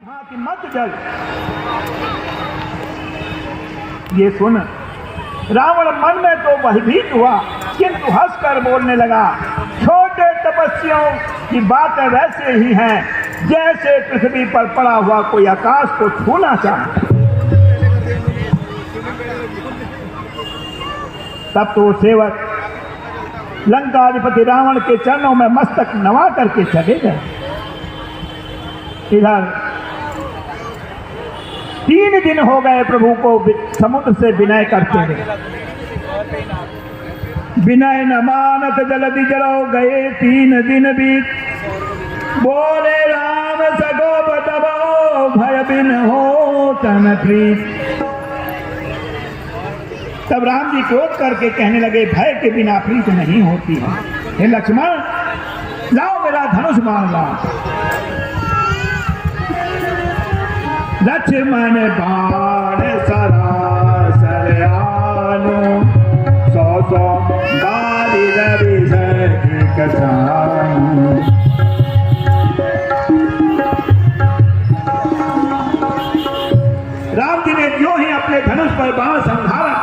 हाँ कि मत जल। ये सुन, रावण मन में तो भयभीत हुआ, किंतु हंसकर बोलने लगा, छोटे तपस्वियों की बातें वैसे ही हैं जैसे पृथ्वी पर पड़ा हुआ कोई आकाश को छूना चाहे। तब तो सेवक लंकाधिपति रावण के चरणों में मस्तक नवा करके चले गए। इधर 3 दिन हो गए प्रभु को समुद्र से विनय करते हुए। विनय न मानत जलधि जलो गए 3 दिन बीत, बोले राम सगो बतबो भय बिन हो तन प्रीत। तब राम जी क्रोध करके कहने लगे, भय के बिना प्रीत नहीं होती है। हे लक्ष्मण, लाओ मेरा धनुष बाण लाओ। लक्ष्मण बाण सरासर आनो, 100 बारी रवि कसानो। राम जी ने जो ही अपने धनुष पर बाण संधारा,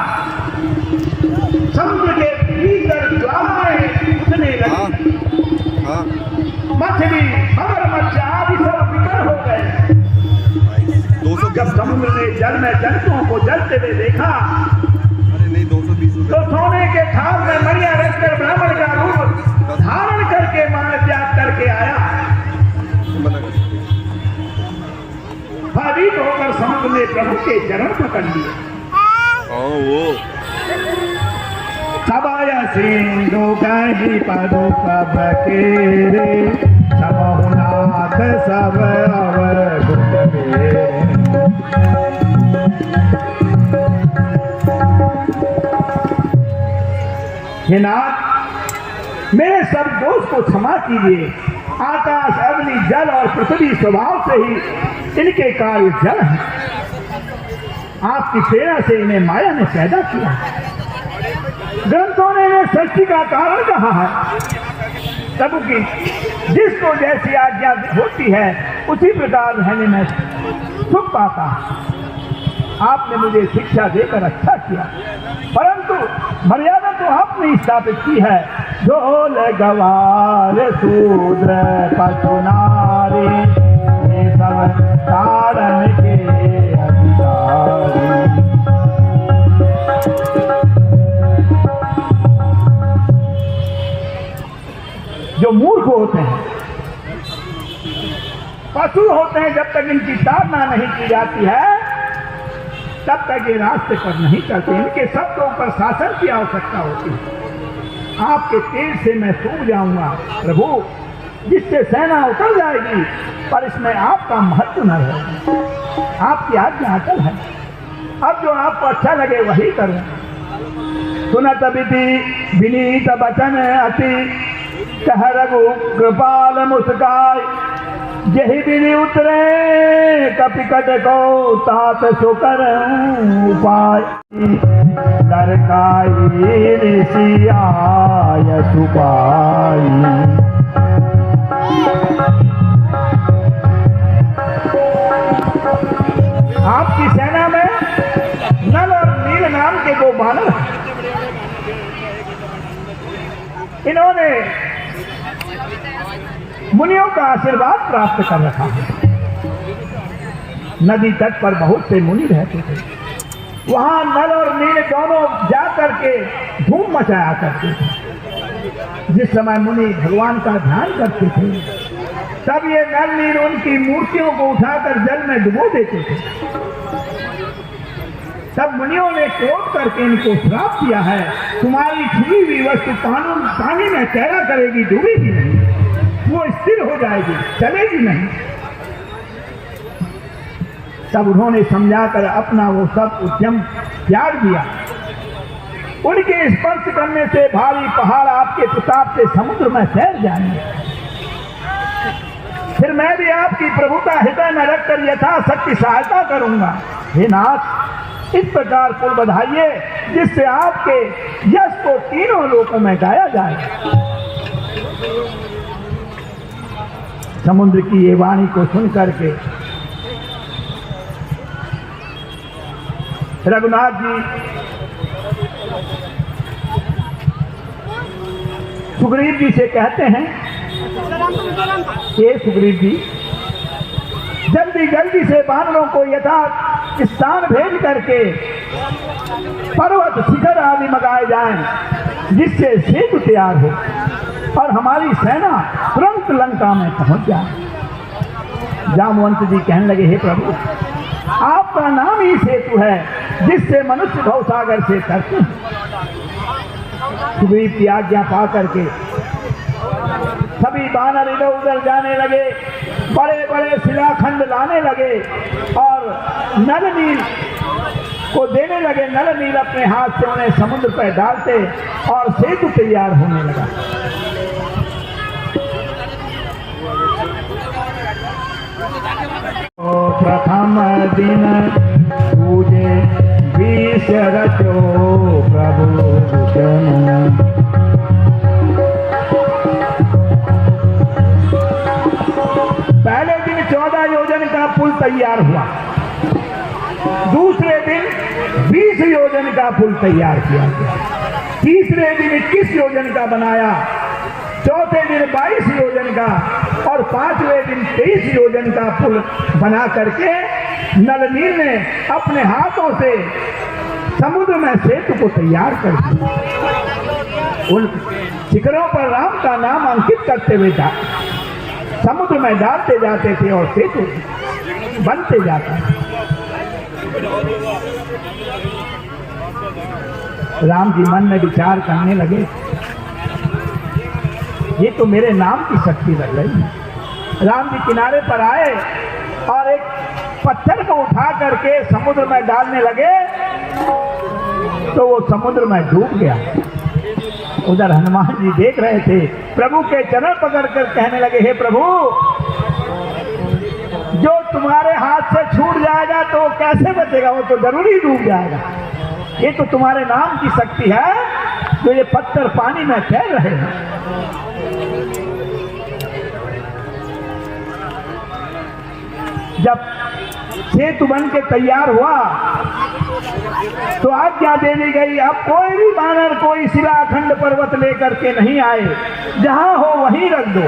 समुद्र के भीतर ज्वालाएं उठने लगी। मछली मगरमच्छ आदि सब विकल हो गए। जब समुद्र ने जल में जंतुओं को जलते हुए देखा, तो सोने के थाल में मरिया रखकर ब्राह्मण का रूप धारण करके मान त्याग करके आया। भयभीत होकर समुद्र ने प्रभु के चरण पकड़ लिए। सबाया सिंधु कहीं पदो कब केरे, सबहुनाथ सब अवर गुण मेरे। हे नाथ, मेरे सब दोष को क्षमा कीजिए। आकाश, अग्नि, जल और पृथ्वी स्वभाव से ही इनके कार्य जल हैं। आपकी प्रेरणा से इन्हें माया ने पैदा किया। ग्रंथों ने इन्हें सृष्टि का कारण कहा है। प्रभु की जिसको जैसी आज्ञा होती है उसी प्रकार रहने में सुख पाता है। आपने मुझे शिक्षा देकर अच्छा किया, परंतु मर्यादा तो आपने स्थापित की है। झोल गवार शूद्र पशु नारी, ये सब तारण के अधिकारी। जो मूर्ख होते हैं, पशु होते हैं, जब तक इनकी ताड़ना नहीं की जाती है तब तक ये रास्ते पर नहीं चलते। इनके शब्दों पर शासन की आवश्यकता होती है। आपके तेज से मैं सूख जाऊंगा प्रभु, जिससे सेना उतर जाएगी, पर इसमें आपका महत्व न रहेगा। आपकी आज्ञा अटल है। अब जो आपको अच्छा लगे वही करूं। सुनत विधि विनीत वचन अति, कह रघु कृपाल मुस्काय। यही विधि उतरे कपिकट को तात सुकर उपाय। लरकाई ऋषि आय सुपाई। आपकी सेना में नल और नील नाम के 2 बानर हैं। इन्होंने मुनियों का आशीर्वाद प्राप्त कर रखा है। नदी तट पर बहुत से मुनि रहते थे। वहां नल और नील दोनों जाकर के धूम मचाया करते थे। जिस समय मुनि भगवान का ध्यान करते थे, तब ये नल नील उनकी मूर्तियों को उठाकर जल में डुबो देते थे। तब मुनियों ने क्रोध करके इनको श्राप दिया है, तुम्हारी छुई हुई वस्तु पानी में तैरा करेगी, डूबेगी नहीं, वो स्थिर हो जाएगी, चलेगी नहीं। तब उन्होंने समझाकर अपना वो सब उद्यम त्याग दिया। उनके स्पर्श करने से भारी पहाड़ आपके प्रताप से समुद्र में तैर जाएंगे। फिर मैं भी आपकी प्रभुता हृदय में रखकर यथाशक्ति सहायता करूंगा। हे नाथ, इस प्रकार पुल बधाइए जिससे आपके यश को तीनों लोकों में गाया जाए। समुद्र की ये वाणी को सुन करके रघुनाथ जी सुग्रीव जी से कहते हैं, ये सुग्रीव जी जल्दी जल्दी से वानरों को यथा स्थान भेज करके पर्वत शिखर आदि मंगाए जाएं, जिससे सेतु तैयार हो और हमारी सेना तुरंत लंका में पहुंच जाए। जामवंत जी कहने लगे, हे प्रभु, आपका नाम ही सेतु है जिससे मनुष्य भवसागर से तरते हैं। सुग्रीव की आज्ञा पा करके सभी वानर इधर उधर जाने लगे, बड़े बड़े शिलाखंड लाने लगे और नल नील को देने लगे। नल नील अपने हाथ से उन्हें समुद्र पर डालते और सेतु तैयार होने लगा। प्रथम दिन पूजे बीस रचो प्रभु जन। पहले दिन 14 योजन का पुल तैयार हुआ, दूसरे दिन 20 योजन का पुल तैयार किया गया, तीसरे दिन 21 योजन का बनाया, चौथे दिन 22 योजन का और पांचवें दिन 23 योजन का पुल बना करके नलनील ने अपने हाथों से समुद्र में सेतु को तैयार कर दिया। उन शिखरों पर राम का नाम अंकित करते हुए था, समुद्र में डालते जाते थे और सेतु बनते जाता। राम जी मन में विचार करने लगे, ये तो मेरे नाम की शक्ति लग रही है। राम जी किनारे पर आए और एक पत्थर को उठा करके समुद्र में डालने लगे तो वो समुद्र में डूब गया। उधर हनुमान जी देख रहे थे, प्रभु के चरण पकड़कर कहने लगे, हे प्रभु, जो तुम्हारे हाथ से छूट जाएगा तो कैसे बचेगा, वो तो जरूरी डूब जाएगा। ये तो तुम्हारे नाम की शक्ति है जो ये पत्थर पानी में तैर रहे हैं। जब सेतु बन के तैयार हुआ तो आज्ञा दे दी गई, अब कोई भी वानर कोई शिलाखंड पर्वत लेकर के नहीं आए, जहां हो वहीं रख दो।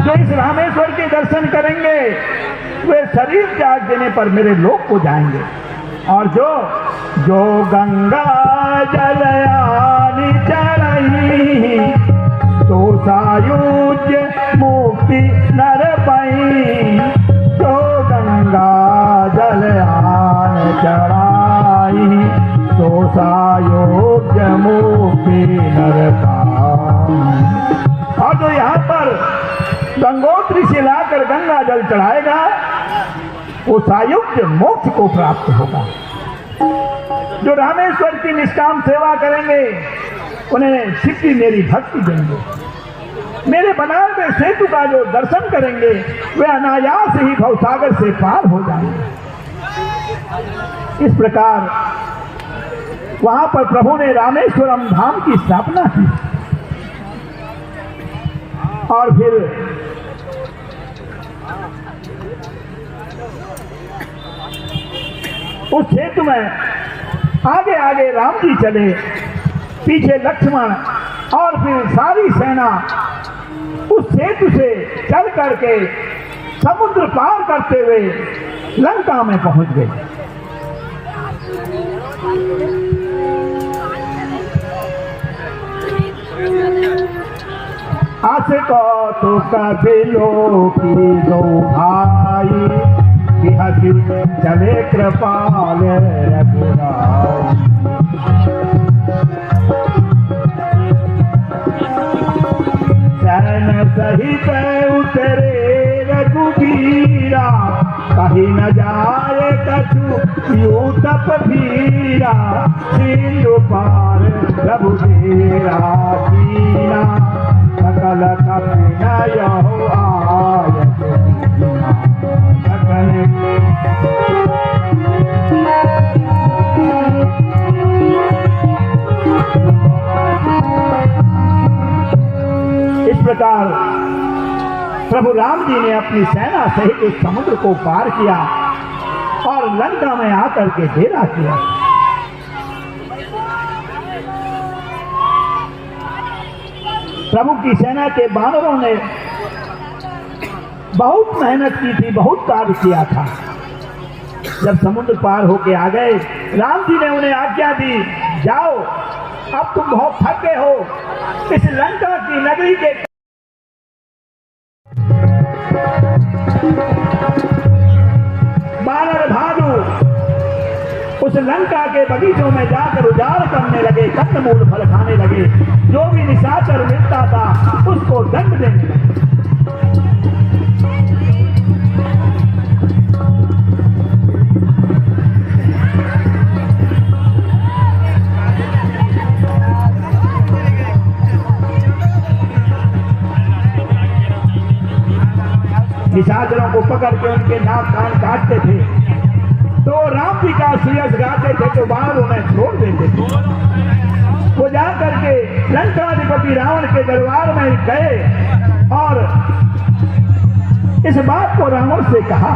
जो इस रामेश्वर के दर्शन करेंगे वे शरीर त्याग देने पर मेरे लोक को जाएंगे, और जो गंगा जलयानी चढ़ी तो सायुज्य मुक्ति नर पाई। जो गंगा जलयान चढ़ाई तो सायुज्य मुक्ति नर पाई। और जो यहाँ पर गंगोत्री से लाकर गंगा जल चढ़ाएगा वो सायुज्य मोक्ष को प्राप्त होगा। जो रामेश्वर की निष्काम सेवा करेंगे उन्हें सिद्धि मेरी भक्ति देंगे। मेरे बनाए हुए सेतु का जो दर्शन करेंगे वे अनायास ही भवसागर से पार हो जाएंगे। इस प्रकार वहां पर प्रभु ने रामेश्वरम धाम की स्थापना की और फिर उस सेतु में आगे आगे राम जी चले, पीछे लक्ष्मण और फिर सारी सेना उस सेतु से चल करके समुद्र पार करते हुए लंका में पहुंच गए। आसे को तो कबिलो की दो भाई कि हसी चले कृपाल रघुराई। सैन सहित उतरे रघुबीरा कहीं न जाए कछु यूं तप भीरा। सिंधु पार रघुबीरा कीना सकल कपिनय आय इस प्रकार प्रभु राम जी ने अपनी सेना सहित इस समुद्र को पार किया और लंका में आकर के डेरा किया। प्रभु की सेना के बानरों ने बहुत मेहनत की थी, बहुत कार्य किया था। जब समुद्र पार होके आ गए, राम जी ने उन्हें आज्ञा दी, जाओ, अब तुम बहुत थक गए हो, इस लंका की नगरी के बानर भालू उस लंका के बगीचों में जाकर उजाड़ करने लगे, कंदमूल फल खाने लगे, जो भी निशाचर मिलता था उसको दंड देने लगे। निशाचरों को पकड़ के उनके नाक कान काटते थे, तो राम जी का श्रेयस गाते थे तो बाहर उन्हें छोड़ देते थे। वो जाकर के लंकाधिपति रावण के दरबार में गए और इस बात को रावण से कहा